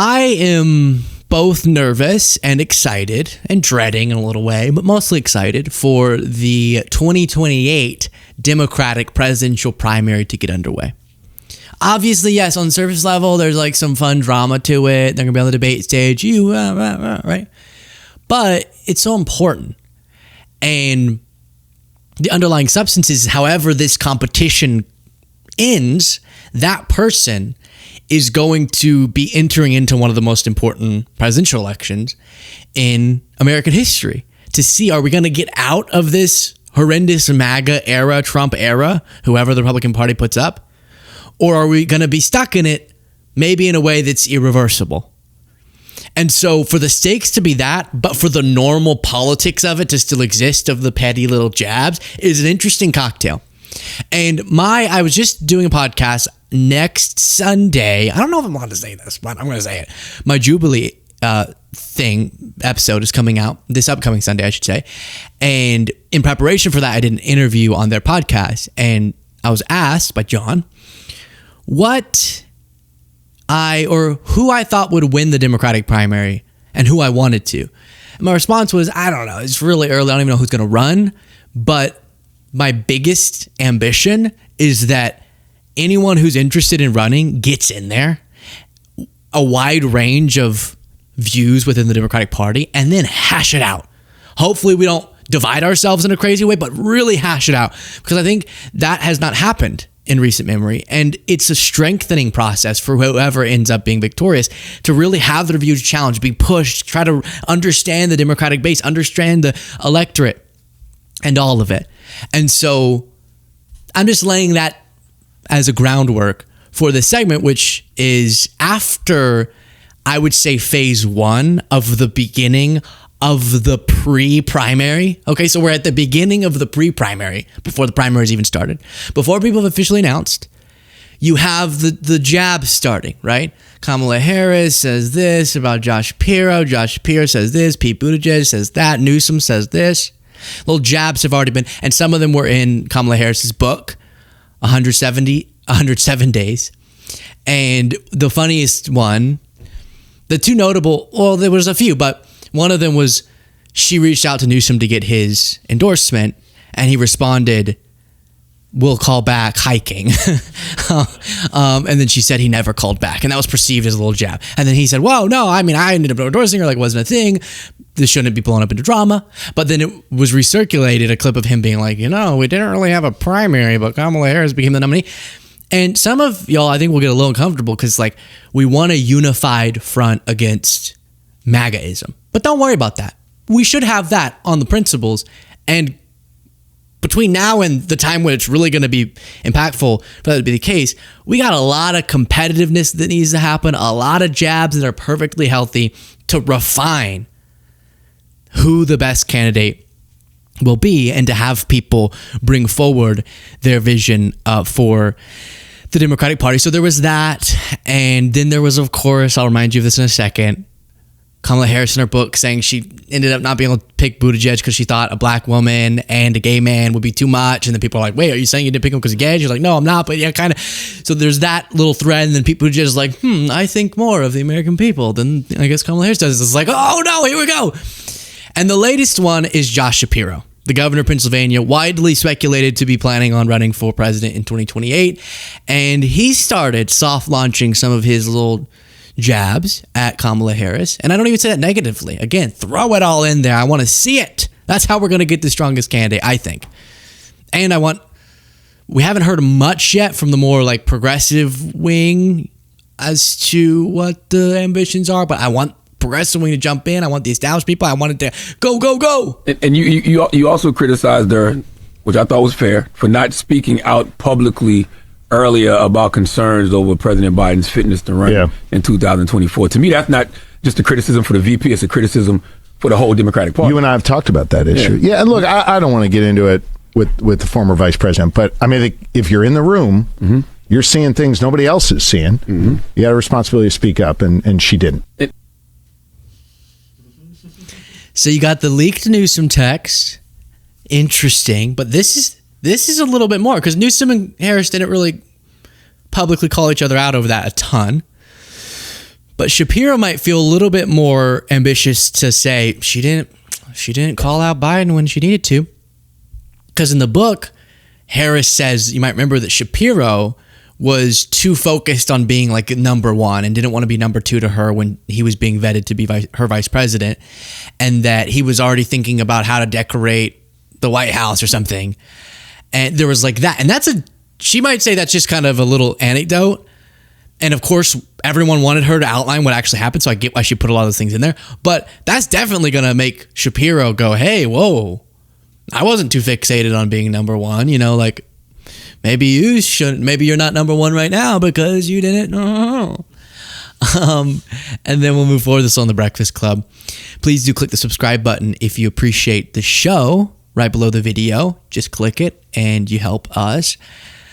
I am both nervous and excited and dreading in a little way, but mostly excited for the 2028 Democratic presidential primary to get underway. Obviously, yes, on the surface level, there's like some fun drama to it. They're going to be on the debate stage, right? But it's so important. And the underlying substance is, however this competition ends, that person is going to be entering into one of the most important presidential elections in American history to see, are we going to get out of this horrendous MAGA era, Trump era, whoever the Republican Party puts up, or are we going to be stuck in it, maybe in a way that's irreversible? And so for the stakes to be that, but for the normal politics of it to still exist, of the petty little jabs, is an interesting cocktail. And I was just doing a podcast next Sunday. I don't know if I'm allowed to say this, but I'm going to say it. My Jubilee episode is coming out this upcoming Sunday, I should say. And in preparation for that, I did an interview on their podcast. And I was asked by John who I thought would win the Democratic primary and who I wanted to. And my response was, I don't know. It's really early. I don't even know who's going to run. But my biggest ambition is that anyone who's interested in running gets in there, a wide range of views within the Democratic Party, and then hash it out. Hopefully we don't divide ourselves in a crazy way, but really hash it out, because I think that has not happened in recent memory. And it's a strengthening process for whoever ends up being victorious to really have their views challenged, be pushed, try to understand the Democratic base, understand the electorate and all of it. And so I'm just laying that as a groundwork for this segment, which is after, I would say, phase one of the beginning of the pre-primary. Okay, so we're at the beginning of the pre-primary, before the primaries even started. Before people have officially announced, you have the jab starting, right? Kamala Harris says this about Josh Shapiro. Josh Shapiro says this. Pete Buttigieg says that. Newsom says this. Little jabs have already been, and some of them were in Kamala Harris's book, 107 Days. And the funniest one, the two notable, well, there was a few, but one of them was she reached out to Newsom to get his endorsement, and he responded, "We'll call back hiking." And then she said he never called back, and that was perceived as a little jab. And then he said, "Whoa, no, I mean, I ended up endorsing her, like it wasn't a thing. This shouldn't be blown up into drama." But then it was recirculated, a clip of him being like, we didn't really have a primary, but Kamala Harris became the nominee. And some of y'all, I think, will get a little uncomfortable because, like, we want a unified front against MAGAism. But don't worry about that. We should have that on the principles. And between now and the time when it's really going to be impactful for that to be the case, we got a lot of competitiveness that needs to happen, a lot of jabs that are perfectly healthy to refine who the best candidate will be, and to have people bring forward their vision for the Democratic Party. So there was that. And then there was, of course, I'll remind you of this in a second, Kamala Harris in her book saying she ended up not being able to pick Buttigieg because she thought a black woman and a gay man would be too much. And then people are like, wait, are you saying you didn't pick him because he's gay? She's like, no, I'm not, but yeah, kind of. So there's that little thread. And then Buttigieg is like, I think more of the American people than I guess Kamala Harris does. It's like, oh no, here we go. And the latest one is Josh Shapiro, the governor of Pennsylvania, widely speculated to be planning on running for president in 2028. And he started soft launching some of his little jabs at Kamala Harris. And I don't even say that negatively. Again, throw it all in there. I want to see it. That's how we're going to get the strongest candidate, I think. And we haven't heard much yet from the more like progressive wing as to what the ambitions are, but I want progressive wing to jump in. I want the established people. I want it to go, go, go. And you also criticized her, which I thought was fair, for not speaking out publicly earlier about concerns over President Biden's fitness to run in 2024. To me, that's not just a criticism for the VP. It's a criticism for the whole Democratic Party. You and I have talked about that issue. Yeah, and look, I don't want to get into it with the former vice president, but I mean, if you're in the room, you're seeing things nobody else is seeing. You got a responsibility to speak up, and she didn't. So you got the leaked Newsom text. Interesting, but this is a little bit more, because Newsom and Harris didn't really publicly call each other out over that a ton. But Shapiro might feel a little bit more ambitious to say she didn't call out Biden when she needed to. Because in the book, Harris says, you might remember that Shapiro was too focused on being like number one and didn't want to be number two to her when he was being vetted to be her vice president, and that he was already thinking about how to decorate the White House or something. And there was like that. And she might say that's just kind of a little anecdote. And of course, everyone wanted her to outline what actually happened. So I get why she put a lot of those things in there. But that's definitely going to make Shapiro go, hey, whoa, I wasn't too fixated on being number one. You know, like, maybe you shouldn't. Maybe you're not number one right now because you didn't know. And then we'll move forward. This is on The Breakfast Club. Please do click the subscribe button if you appreciate the show. Right below the video, just click it and you help us.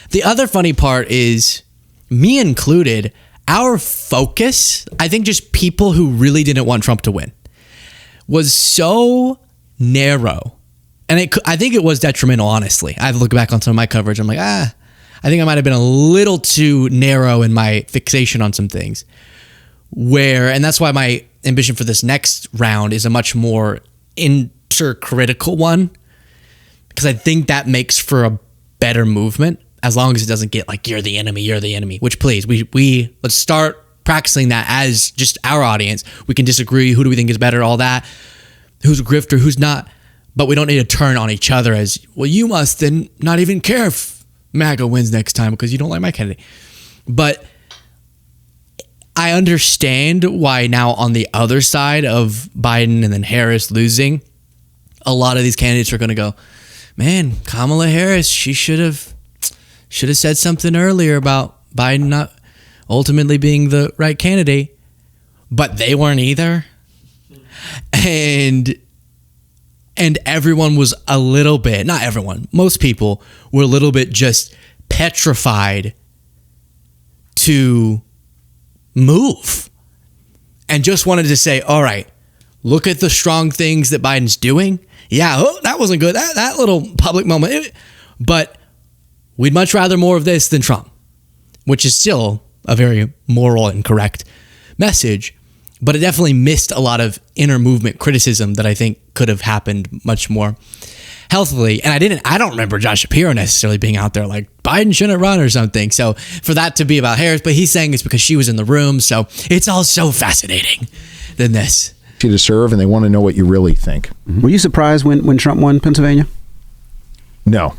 The other funny part is, me included, our focus, I think just people who really didn't want Trump to win, was so narrow. And I think it was detrimental, honestly. I've looked back on some of my coverage. I'm like, I think I might have been a little too narrow in my fixation on some things. And that's why my ambition for this next round is a much more intercritical one. Because I think that makes for a better movement, as long as it doesn't get like, you're the enemy, which please, let's start practicing that as just our audience. We can disagree. Who do we think is better? All that. Who's a grifter, who's not. But we don't need to turn on each other as, well, you must then not even care if MAGA wins next time because you don't like my candidate. But I understand why now on the other side of Biden and then Harris losing, a lot of these candidates are going to go, man, Kamala Harris, she should have said something earlier about Biden not ultimately being the right candidate, but they weren't either. And everyone was a little bit, not everyone, most people were a little bit just petrified to move and just wanted to say, all right, look at the strong things that Biden's doing. Yeah, that wasn't good. That little public moment. But we'd much rather more of this than Trump, which is still a very moral and correct message. But it definitely missed a lot of inner movement criticism that I think could have happened much more healthily. And I don't remember Josh Shapiro necessarily being out there like, Biden shouldn't run or something. So for that to be about Harris, but he's saying it's because she was in the room. So it's all so fascinating than this. To serve, and they want to know what you really think. Mm-hmm. Were you surprised when Trump won Pennsylvania? No.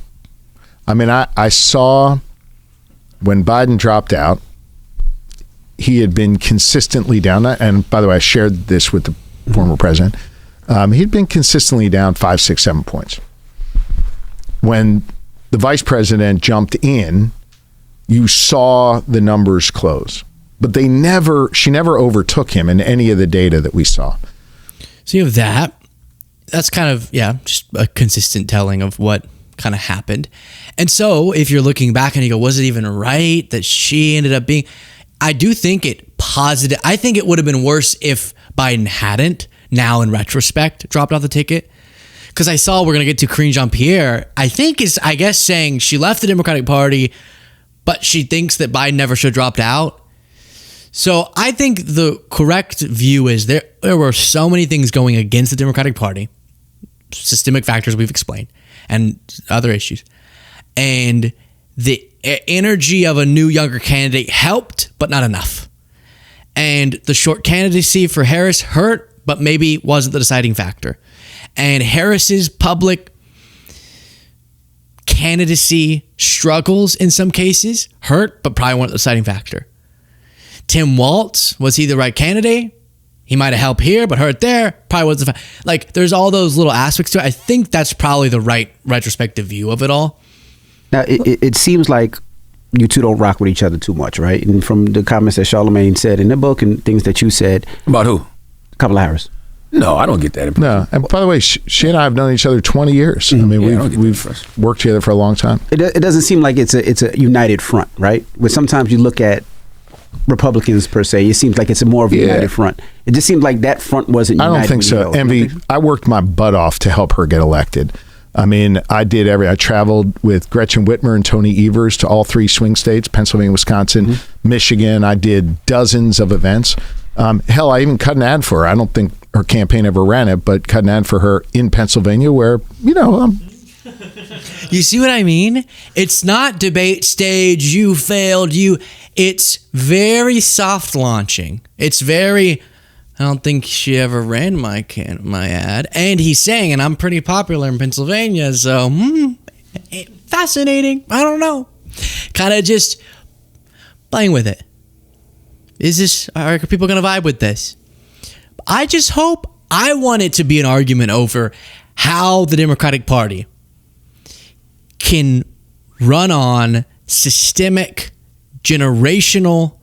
I mean, I saw when Biden dropped out, he had been consistently down. And by the way, I shared this with the former president. He'd been consistently down 5, 6, 7 points. When the vice president jumped in, you saw the numbers close. But she never overtook him in any of the data that we saw. So you have that. That's kind of, just a consistent telling of what kind of happened. And so if you're looking back and you go, was it even right that she ended up being, I do think I think it would have been worse if Biden hadn't, now in retrospect, dropped off the ticket. Because I saw, we're going to get to Karine Jean-Pierre, I think is, I guess, saying she left the Democratic Party, but she thinks that Biden never should have dropped out. So I think the correct view is there were so many things going against the Democratic Party, systemic factors we've explained, and other issues. And the energy of a new, younger candidate helped, but not enough. And the short candidacy for Harris hurt, but maybe wasn't the deciding factor. And Harris's public candidacy struggles in some cases hurt, but probably weren't the deciding factor. Tim Walz, was he the right candidate? He might have helped here, but hurt there. Probably wasn't. Like, there's all those little aspects to it. I think that's probably the right retrospective view of it all. Now, it seems like you two don't rock with each other too much, right? And from the comments that Charlamagne said in the book and things that you said. About who? Kamala Harris. No, I don't get that impression. No, and by the way, she and I have known each other 20 years. I mean, we've worked together for a long time. It doesn't seem like it's a united front, right? But sometimes you look at Republicans per se, it seems like it's more of a united front. It just seems like that front wasn't united. I don't think so. Envy, I worked my butt off to help her get elected. I mean, I traveled with Gretchen Whitmer and Tony Evers to all 3 swing states, Pennsylvania, Wisconsin, Michigan. I did dozens of events. Hell, I even cut an ad for her. I don't think her campaign ever ran it, but cut an ad for her in Pennsylvania where, You see what I mean? It's not debate stage, you failed, it's very soft launching. It's very, I don't think she ever ran my ad. And he's saying, and I'm pretty popular in Pennsylvania, so fascinating. I don't know. Kind of just playing with it. Are people going to vibe with this? I just hope, I want it to be an argument over how the Democratic Party can run on systemic, generational,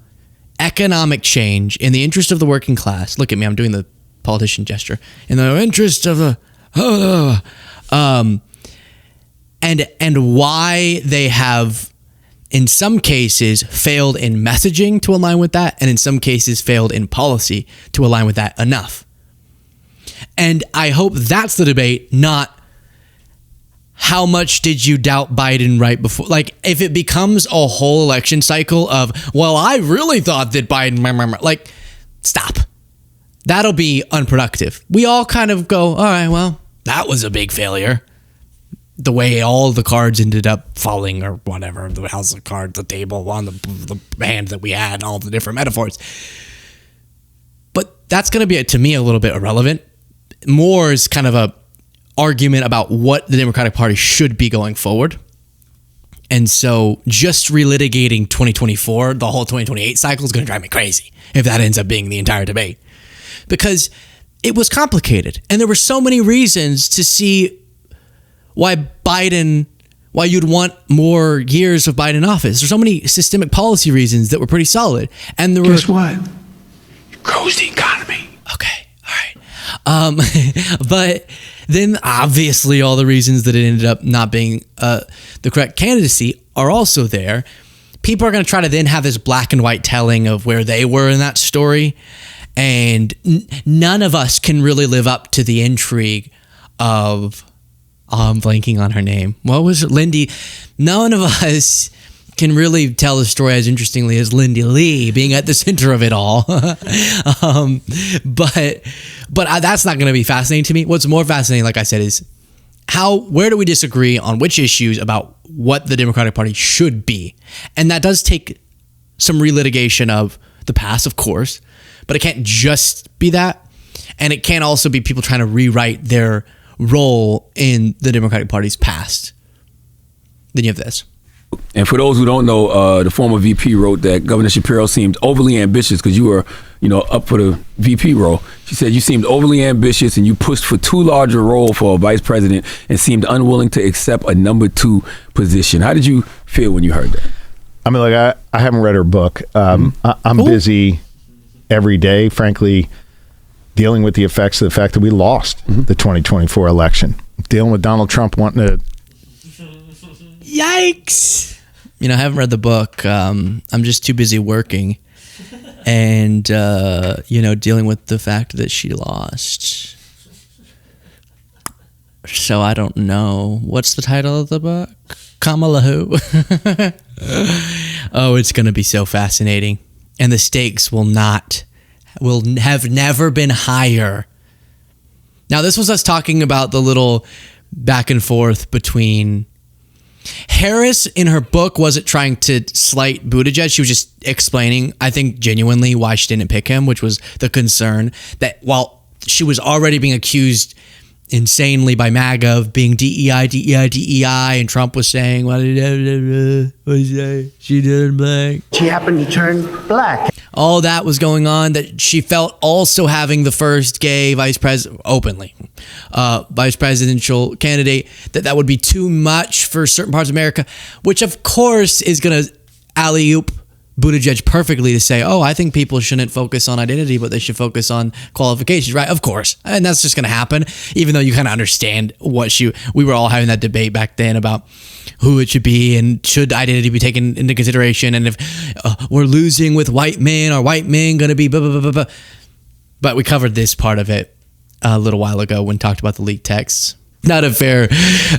economic change in the interest of the working class. Look at me, I'm doing the politician gesture. In the interest of the... and why they have, in some cases, failed in messaging to align with that, and in some cases failed in policy to align with that enough. And I hope that's the debate, not how much did you doubt Biden right before? Like, if it becomes a whole election cycle of, well, I really thought that Biden, like, stop. That'll be unproductive. We all kind of go, all right, well, that was a big failure. The way all the cards ended up falling or whatever, the house of cards, the table, on the hand that we had, all the different metaphors. But that's going to be, to me, a little bit irrelevant. More is kind of a argument about what the Democratic Party should be going forward. And so just relitigating 2024, the whole 2028 cycle is going to drive me crazy if that ends up being the entire debate. Because it was complicated. And there were so many reasons to see why you'd want more years of Biden in office. There's so many systemic policy reasons that were pretty solid. And there Guess what? It grows the economy. Okay, all right. But then obviously all the reasons that it ended up not being the correct candidacy are also there. People are going to try to then have this black and white telling of where they were in that story. And none of us can really live up to the intrigue of... I'm blanking on her name. What was it? Lindy. None of us can really tell the story as interestingly as Lindy Lee being at the center of it all. But that's not going to be fascinating to me. What's more fascinating, like I said, is where do we disagree on which issues about what the Democratic Party should be? And that does take some relitigation of the past, of course, but it can't just be that. And it can't also be people trying to rewrite their role in the Democratic Party's past. Then you have this. And for those who don't know, the former VP wrote that Governor Shapiro seemed overly ambitious because you were, up for the VP role. She said you seemed overly ambitious and you pushed for too large a role for a vice president and seemed unwilling to accept a number 2 position. How did you feel when you heard that? I mean, like, I haven't read her book. I'm busy every day, frankly, dealing with the effects of the fact that we lost the 2024 election. Dealing with Donald Trump wanting to... Yikes! I haven't read the book. I'm just too busy working and, dealing with the fact that she lost. So I don't know. What's the title of the book? Kamala who? Oh, it's going to be so fascinating. And the stakes will have never been higher. Now, this was us talking about the little back and forth between Harris. In her book wasn't trying to slight Buttigieg. She was just explaining, I think, genuinely why she didn't pick him, which was the concern that while she was already being accused insanely by MAGA of being DEI, and Trump was saying, what did he say? She turned black. She happened to turn black. All that was going on, that she felt also having the first gay vice presidential candidate, that would be too much for certain parts of America, which of course is going to alley-oop Buttigieg perfectly to say, oh, I think people shouldn't focus on identity, but they should focus on qualifications, right? Of course. And that's just going to happen, even though you kind of understand we were all having that debate back then about who it should be and should identity be taken into consideration. And if we're losing with white men, are white men going to be blah, blah, blah, blah, blah. But we covered this part of it a little while ago when talked about the leaked texts. Not a fair,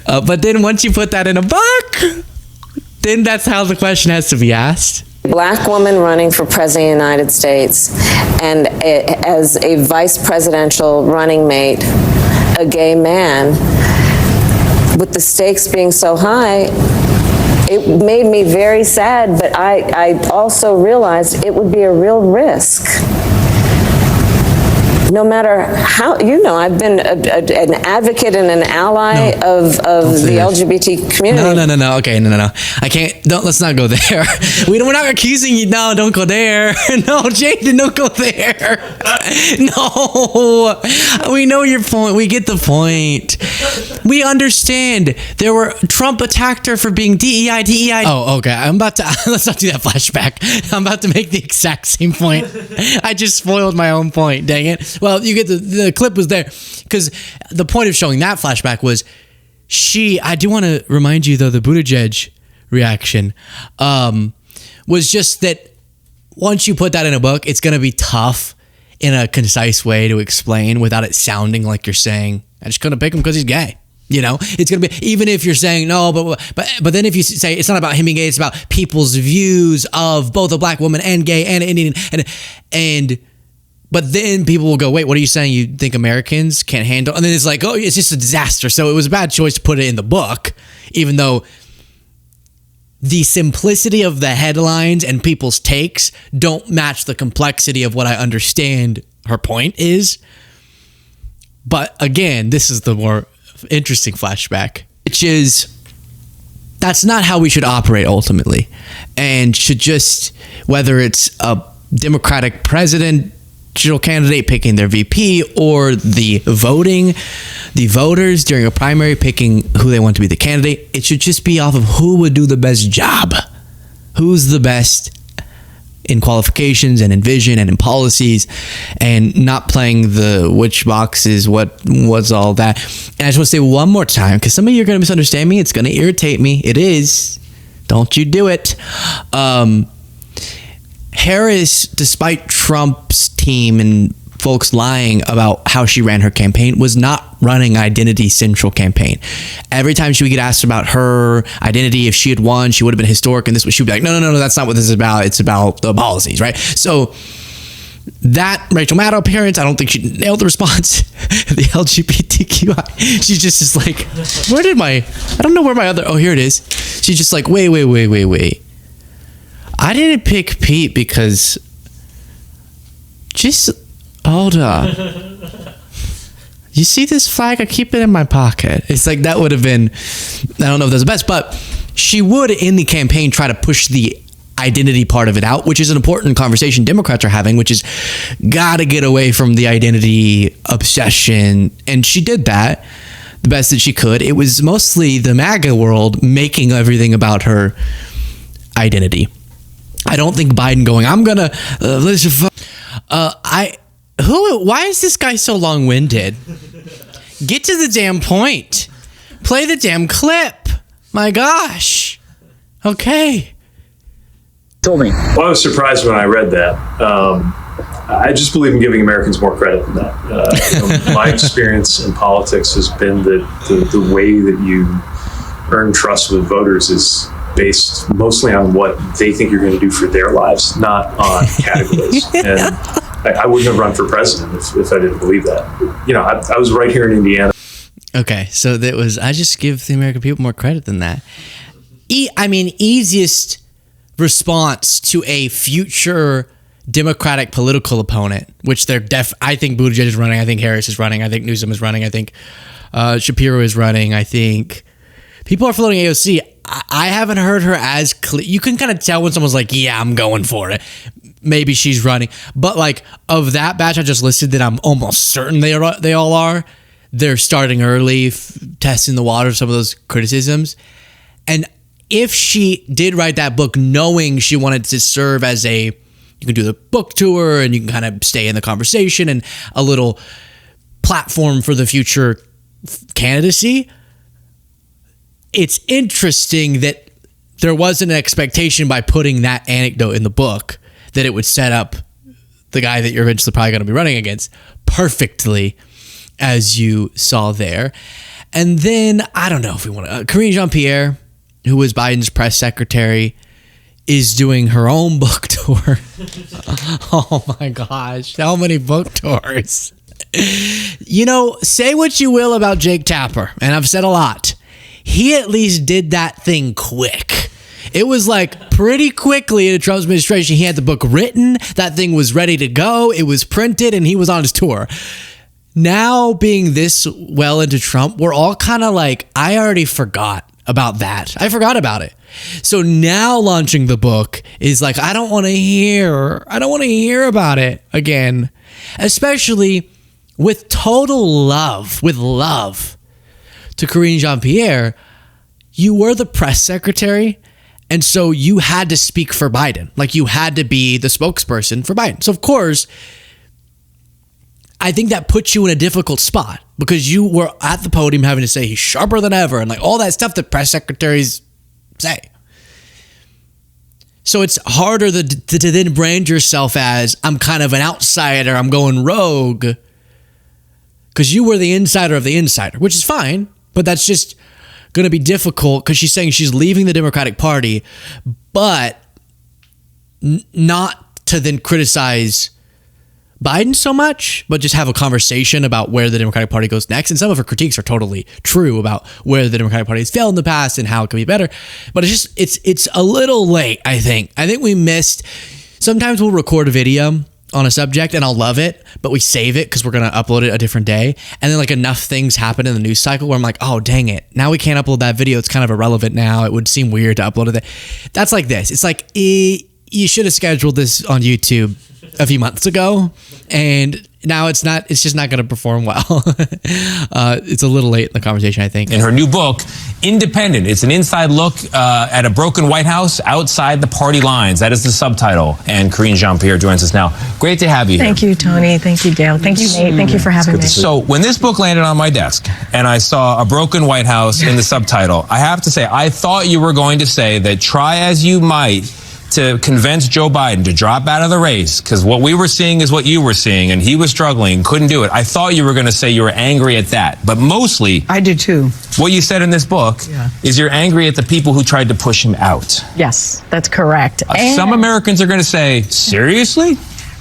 but then once you put that in a book, then that's how the question has to be asked. Black woman running for president of the United States, and as a vice presidential running mate, a gay man, with the stakes being so high, it made me very sad, but I also realized it would be a real risk. No matter how, I've been an advocate and an ally of the LGBT community. No. Okay, no. I can't. Let's not go there. We're not accusing you. No, don't go there. No, Jaden, don't go there. No, we know your point. We get the point. We understand. Trump attacked her for being DEI. Oh, okay. Let's not do that flashback. I'm about to make the exact same point. I just spoiled my own point. Dang it. Well, you get the clip was there because the point of showing that flashback was I do want to remind you though, the Buttigieg reaction was just that once you put that in a book, it's going to be tough in a concise way to explain without it sounding like you're saying, I just couldn't pick him because he's gay. It's going to be, even if you're saying no, but then if you say it's not about him being gay, it's about people's views of both a black woman and gay and Indian but then people will go, wait, what are you saying? You think Americans can't handle? And then it's like, oh, it's just a disaster. So it was a bad choice to put it in the book, even though the simplicity of the headlines and people's takes don't match the complexity of what I understand her point is. But again, this is the more interesting flashback, which is that's not how we should operate ultimately. And should just, whether it's a Democratic president, candidate picking their VP, or the voters during a primary picking who they want to be the candidate, it should just be off of who would do the best job, who's the best in qualifications and in vision and in policies, and not playing the which boxes, what was all that. And I just want to say one more time, because some of you are going to misunderstand me, it's going to irritate me, it is, don't you do it. Harris, despite Trump's team and folks lying about how she ran her campaign, was not running identity central campaign. Every time she would get asked about her identity, if she had won, she would have been historic, and she would be like, no, that's not what this is about. It's about the policies, right? So that Rachel Maddow appearance, I don't think she nailed the response. The LGBTQI, she's just like, I don't know where my other, oh, here it is. She's just like, wait. I didn't pick Pete because just hold up. You see this flag? I keep it in my pocket. It's like that would have been, I don't know if that's the best, but she would in the campaign try to push the identity part of it out, which is an important conversation Democrats are having, which is gotta get away from the identity obsession. And she did that the best that she could. It was mostly the MAGA world making everything about her identity. I don't think Biden going, I'm gonna why is this guy so long-winded? Get to the damn point. Play the damn clip. My gosh. Okay. Told me. Well, I was surprised when I read that. I just believe in giving Americans more credit than that. My experience in politics has been that the way that you earn trust with voters is based mostly on what they think you're going to do for their lives, not on categories. And I wouldn't have run for president if I didn't believe that. I was right here in Indiana. Okay, so that was, I just give the American people more credit than that. Easiest response to a future Democratic political opponent, which I think Buttigieg is running, I think Harris is running, I think Newsom is running, I think Shapiro is running, I think people are floating AOC. I haven't heard her as clear. You can kind of tell when someone's like, yeah, I'm going for it. Maybe she's running. But like of that batch I just listed that I'm almost certain they all are, they're starting early, testing the water of some of those criticisms. And if she did write that book knowing she wanted to serve as you can do the book tour and you can kind of stay in the conversation and a little platform for the future candidacy, it's interesting that there wasn't an expectation by putting that anecdote in the book that it would set up the guy that you're eventually probably going to be running against perfectly, as you saw there. And then, I don't know if we want to... Karine Jean-Pierre, who was Biden's press secretary, is doing her own book tour. Oh my gosh, how many book tours? You know, say what you will about Jake Tapper, and I've said a lot. He at least did that thing quick. It was like pretty quickly in the Trump administration, he had the book written, that thing was ready to go, it was printed, and he was on his tour. Now, being this well into Trump, we're all kind of like, I already forgot about that. I forgot about it. So now launching the book is like, I don't want to hear about it again. Especially with total love, to Karine Jean-Pierre. You were the press secretary, and so you had to speak for Biden. Like, you had to be the spokesperson for Biden. So of course, I think that puts you in a difficult spot because you were at the podium having to say he's sharper than ever and like all that stuff that press secretaries say. So it's harder to then brand yourself as, I'm kind of an outsider, I'm going rogue, because you were the insider of the insider, which is fine, but that's just going to be difficult because she's saying she's leaving the Democratic Party, but not to then criticize Biden so much, but just have a conversation about where the Democratic Party goes next. And some of her critiques are totally true about where the Democratic Party has failed in the past and how it can be better. But it's a little late, I think. I think we missed. Sometimes we'll record a video on a subject and I'll love it, but we save it because we're going to upload it a different day. And then like enough things happen in the news cycle where I'm like, oh, dang it. Now we can't upload that video. It's kind of irrelevant now. It would seem weird to upload it. That's like this. It's like, you should have scheduled this on YouTube a few months ago, and now it's just not going to perform well. It's a little late in the conversation, I think. In her new book, Independent, it's an inside look at a broken White House outside the party lines. That is the subtitle. And Karine Jean-Pierre joins us now. Great to have you here. Thank you, Tony. Thank you, Dale. Thank you, Nate. Thank you for having me. So when this book landed on my desk and I saw a broken White House in the subtitle, I have to say, I thought you were going to say that try as you might to convince Joe Biden to drop out of the race, because what we were seeing is what you were seeing, and he was struggling, couldn't do it. I thought you were going to say you were angry at that, but mostly I did too. What you said in this book is you're angry at the people who tried to push him out. Yes, that's correct. Some Americans are going to say, seriously?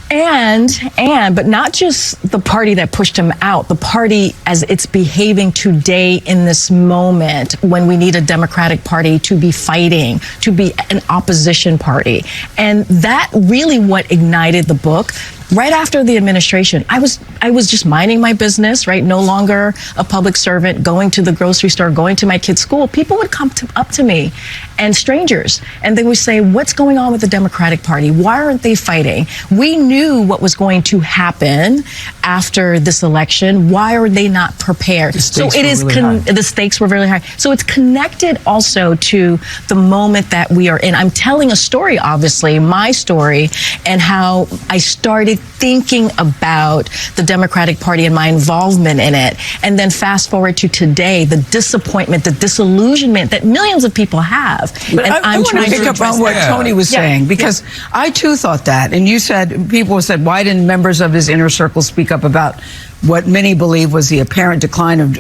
But not just the party that pushed him out, the party as it's behaving today in this moment when we need a Democratic Party to be fighting, to be an opposition party. And that really what ignited the book. Right after the administration, I was just minding my business, right? No longer a public servant, going to the grocery store, going to my kids' school. People would come up to me, and strangers, and they would say, what's going on with the Democratic Party? Why aren't they fighting? We knew what was going to happen after this election. Why are they not prepared? So it is, the stakes were really high. So it's connected also to the moment that we are in. I'm telling a story, obviously, my story, and how I started thinking about the Democratic Party and my involvement in it. And then fast forward to today, the disappointment, the disillusionment that millions of people have. But and I want to pick up on what Tony was saying, because I too thought that. And you said, people said, why didn't members of his inner circle speak up about what many believe was the apparent decline of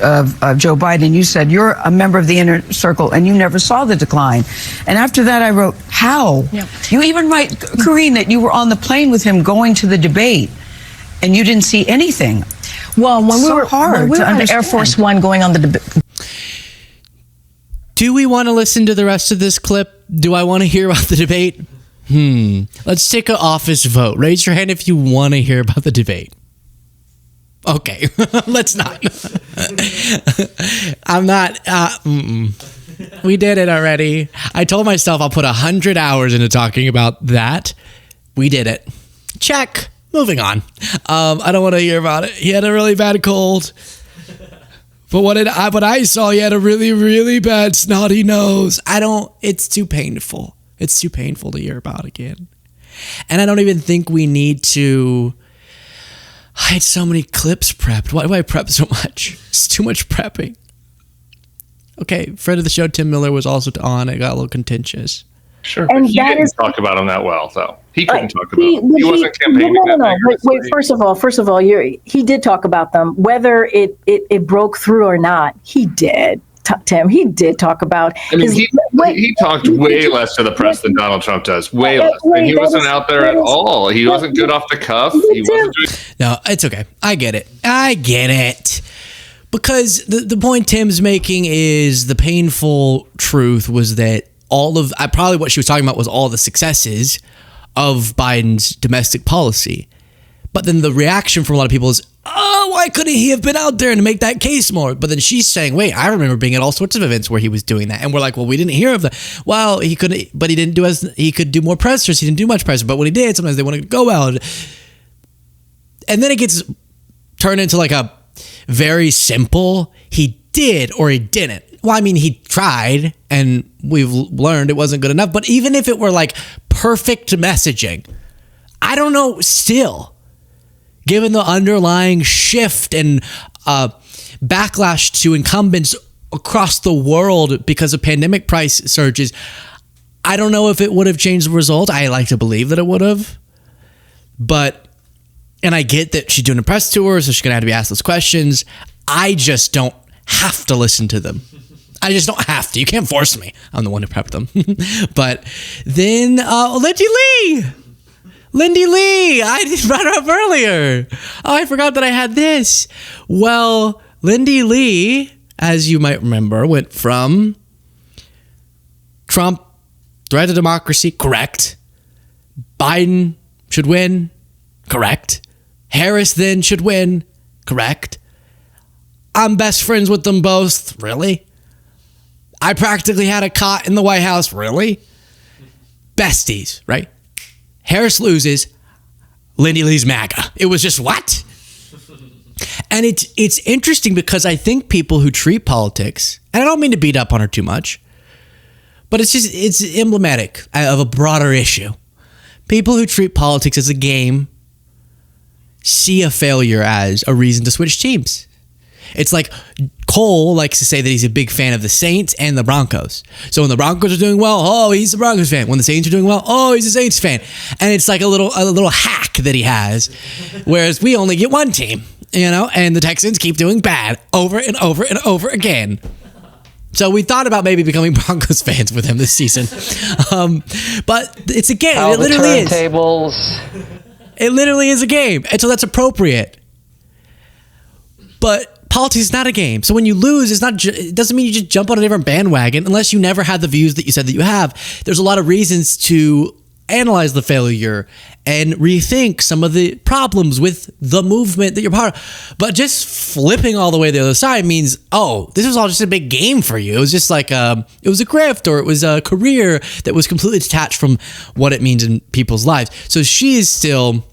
Joe Biden? You said, you're a member of the inner circle and you never saw the decline. And after that, I wrote, how? Yep. You even write, Karine, that you were on the plane with him going to the debate and you didn't see anything. Well, when we were on Air Force One going on the debate. Do we want to listen to the rest of this clip? Do I want to hear about the debate? Let's take an office vote. Raise your hand if you want to hear about the debate. Okay, let's not. I'm not. We did it already. I told myself I'll put 100 hours into talking about that. We did it. Check. Moving on. I don't want to hear about it. He had a really bad cold. But what I saw, he had a really, really bad snotty nose. It's too painful. It's too painful to hear about again. And I don't even think we need to. I had so many clips prepped. Why do I prep so much? It's too much prepping. Okay, friend of the show, Tim Miller, was also on. It got a little contentious. Sure, and he didn't talk about him that well, though. He couldn't talk about him. He wasn't campaigning No. Wait, first of all, he did talk about them. Whether it broke through or not, he did. Tim. He did talk about. I mean, he talked way less to the press than Donald Trump does. Way less. And he wasn't out there at all. He wasn't good off the cuff. He wasn't doing. No, it's okay. I get it. Because the point Tim's making is the painful truth was that probably what she was talking about was all the successes of Biden's domestic policy. But then the reaction from a lot of people is, oh, why couldn't he have been out there and make that case more? But then she's saying, wait, I remember being at all sorts of events where he was doing that. And we're like, well, we didn't hear of that. Well, he couldn't, but he didn't he could do more pressers. He didn't do much pressure. But when he did, sometimes they wanted to go out. And then it gets turned into like a very simple, he did or he didn't. Well, I mean, he tried and we've learned it wasn't good enough. But even if it were like perfect messaging, I don't know still, given the underlying shift and backlash to incumbents across the world because of pandemic price surges, I don't know if it would have changed the result. I like to believe that it would have. And I get that she's doing a press tour, so she's going to have to be asked those questions. I just don't have to listen to them. I just don't have to. You can't force me. I'm the one who prepped them. But then Lindy Lee, I brought her up earlier. Oh, I forgot that I had this. Well, Lindy Lee, as you might remember, went from Trump, threat to democracy, correct. Biden should win, correct. Harris then should win, correct. I'm best friends with them both, really. I practically had a cot in the White House, really. Besties, right? Harris loses, Lindy Lee's MAGA. It was just what? And it's interesting because I think people who treat politics, and I don't mean to beat up on her too much, but it's emblematic of a broader issue. People who treat politics as a game see a failure as a reason to switch teams. It's like Cole likes to say that he's a big fan of the Saints and the Broncos. So when the Broncos are doing well, oh, he's a Broncos fan. When the Saints are doing well, oh, he's a Saints fan. And it's like a little hack that he has. Whereas we only get one team, and the Texans keep doing bad over and over and over again. So we thought about maybe becoming Broncos fans with him this season. But it's a game. It literally is. It literally is a game. And so that's appropriate. But politics is not a game. So when you lose, it doesn't mean you just jump on a different bandwagon unless you never had the views that you said that you have. There's a lot of reasons to analyze the failure and rethink some of the problems with the movement that you're part of. But just flipping all the way to the other side means, oh, this was all just a big game for you. It was just like it was a grift, or it was a career that was completely detached from what it means in people's lives. So she is still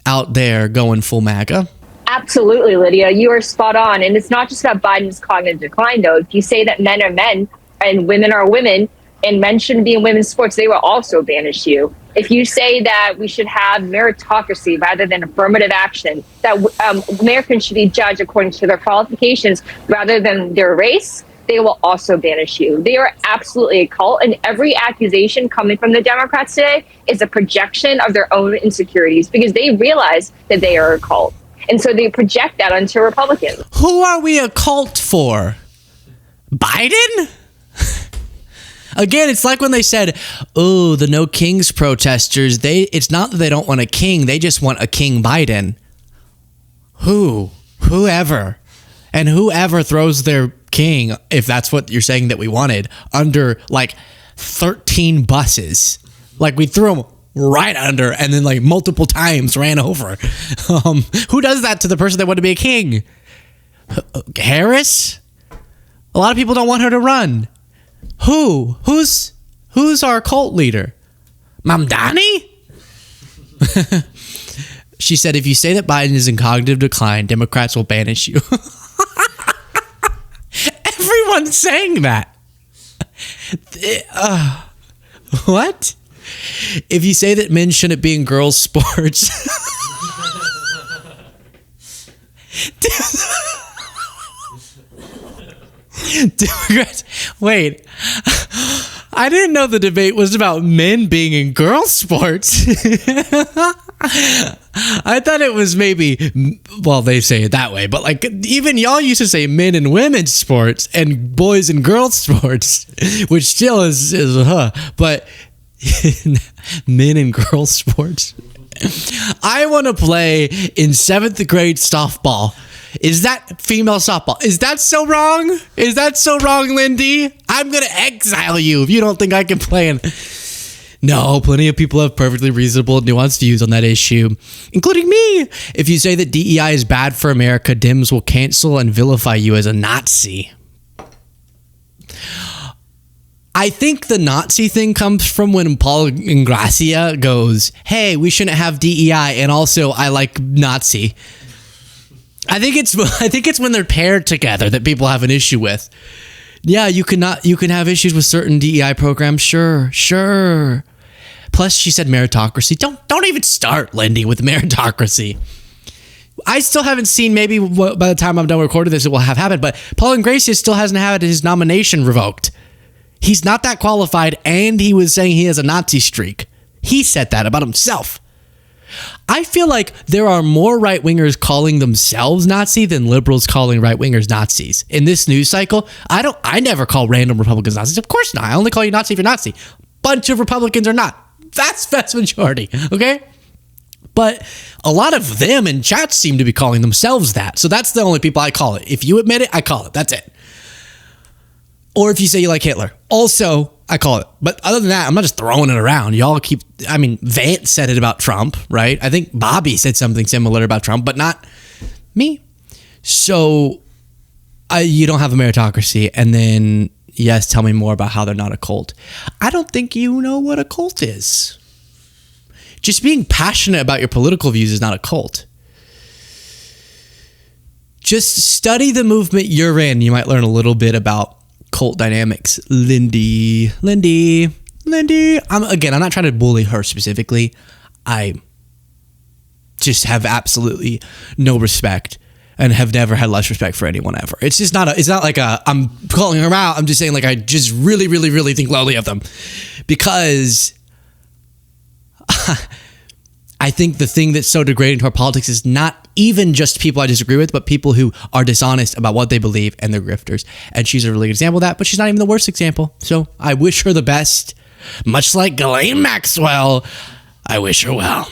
out there going full MAGA. Absolutely, Lydia. You are spot on. And it's not just about Biden's cognitive decline, though. If you say that men are men and women are women and men shouldn't be in women's sports, they will also banish you. If you say that we should have meritocracy rather than affirmative action, that Americans should be judged according to their qualifications rather than their race, they will also banish you. They are absolutely a cult. And every accusation coming from the Democrats today is a projection of their own insecurities because they realize that they are a cult. And so they project that onto Republicans. Who are we a cult for? Biden? Again, it's like when they said, oh, the No Kings protesters, it's not that they don't want a king, they just want a King Biden. Whoever. And whoever throws their king, if that's what you're saying that we wanted, under like 13 buses. Like we threw them right under and then like multiple times ran over. Who does that to the person that wanted to be a king? Harris? A lot of people don't want her to run. Who's our cult leader? Mamdani? She said, if you say that Biden is in cognitive decline, Democrats will banish you. Everyone's saying that. What? If you say that men shouldn't be in girls' sports. Democrats, wait. I didn't know the debate was about men being in girl sports. I thought it was maybe, well, they say it that way, but like even y'all used to say men and women's sports and boys and girls sports, which still is but men and girls sports. I want to play in 7th grade softball. Is that female softball? Is that so wrong? Is that so wrong, Lindy? I'm going to exile you if you don't think I can play in. No, plenty of people have perfectly reasonable, nuanced views on that issue, including me. If you say that DEI is bad for America, Dems will cancel and vilify you as a Nazi. I think the Nazi thing comes from when Paul Ingracia goes, hey, we shouldn't have DEI, and also I like Nazi. I think it's when they're paired together that people have an issue with. Yeah, you can have issues with certain DEI programs, sure. Plus, she said meritocracy. Don't even start, Lindy, with meritocracy. I still haven't seen, maybe by the time I'm done recording this, it will have happened, but Paul Ingracia still hasn't had his nomination revoked. He's not that qualified, and he was saying he has a Nazi streak. He said that about himself. I feel like there are more right-wingers calling themselves Nazi than liberals calling right-wingers Nazis. In this news cycle, I never call random Republicans Nazis. Of course not. I only call you Nazi if you're Nazi. Bunch of Republicans are not. Vast majority, okay? But a lot of them in chat seem to be calling themselves that. So that's the only people I call it. If you admit it, I call it. That's it. Or if you say you like Hitler. Also, I call it. But other than that, I'm not just throwing it around. Vance said it about Trump, right? I think Bobby said something similar about Trump, but not me. So you don't have a meritocracy. And then, yes, tell me more about how they're not a cult. I don't think you know what a cult is. Just being passionate about your political views is not a cult. Just study the movement you're in. You might learn a little bit about cult dynamics. Lindy. I'm not trying to bully her specifically. I just have absolutely no respect and have never had less respect for anyone ever. It's just not like I'm calling her out. I'm just saying, like, I just really, really, really think lowly of them, because I think the thing that's so degrading to our politics is not even just people I disagree with, but people who are dishonest about what they believe, and they're grifters. And she's a really good example of that, but she's not even the worst example. So I wish her the best. Much like Ghislaine Maxwell, I wish her well.